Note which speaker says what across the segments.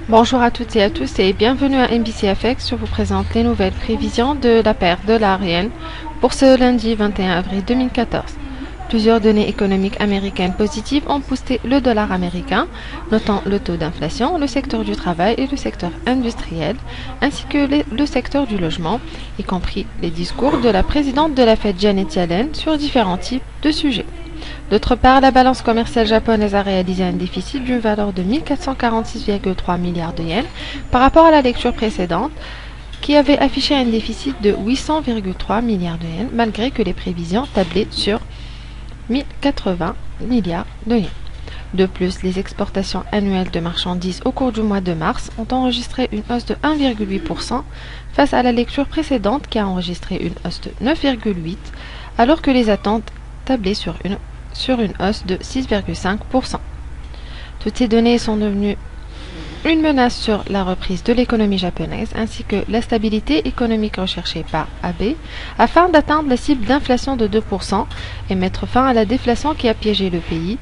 Speaker 1: Bonjour à toutes et à tous et bienvenue à NBCFX. Je vous présente les nouvelles prévisions de la paire dollar-yen pour ce lundi 21 avril 2014. Plusieurs données économiques américaines positives ont boosté le dollar américain, notant le taux d'inflation, le secteur du travail et le secteur industriel, ainsi que le secteur du logement, y compris les discours de la présidente de la Fed Janet Yellen sur différents types de sujets. D'autre part, la balance commerciale japonaise a réalisé un déficit d'une valeur de 1446,3 milliards de yens par rapport à la lecture précédente, qui avait affiché un déficit de 800,3 milliards de yens, malgré que les prévisions tablaient sur 1080 milliards de yens. De plus, les exportations annuelles de marchandises au cours du mois de mars ont enregistré une hausse de 1,8% face à la lecture précédente qui a enregistré une hausse de 9,8%, alors que les attentes tablaient sur une hausse de 6,5%. Toutes ces données sont devenues une menace sur la reprise de l'économie japonaise ainsi que la stabilité économique recherchée par Abe afin d'atteindre la cible d'inflation de 2% et mettre fin à la déflation qui a piégé le pays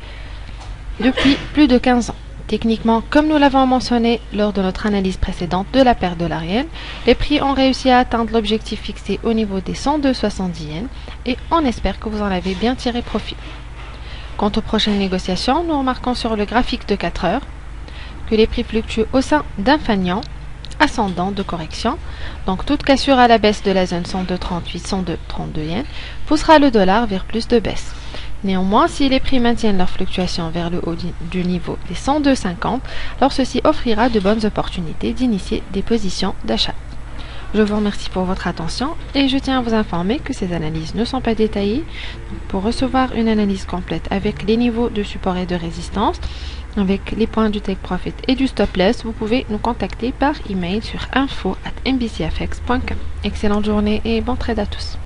Speaker 1: depuis plus de 15 ans. Techniquement, comme nous l'avons mentionné lors de notre analyse précédente de la paire dollar-yen, les prix ont réussi à atteindre l'objectif fixé au niveau des 102,70 yens et on espère que vous en avez bien tiré profit. Quant aux prochaines négociations, nous remarquons sur le graphique de 4 heures que les prix fluctuent au sein d'un fanion ascendant de correction, donc toute cassure à la baisse de la zone 102,38-102,32 yens poussera le dollar vers plus de baisse. Néanmoins, si les prix maintiennent leur fluctuation vers le haut du niveau des 102,50, alors ceci offrira de bonnes opportunités d'initier des positions d'achat. Je vous remercie pour votre attention et je tiens à vous informer que ces analyses ne sont pas détaillées. Pour recevoir une analyse complète avec les niveaux de support et de résistance, avec les points du take profit et du stop loss, vous pouvez nous contacter par email sur info@nbcfx.com. Excellente journée et bon trade à tous.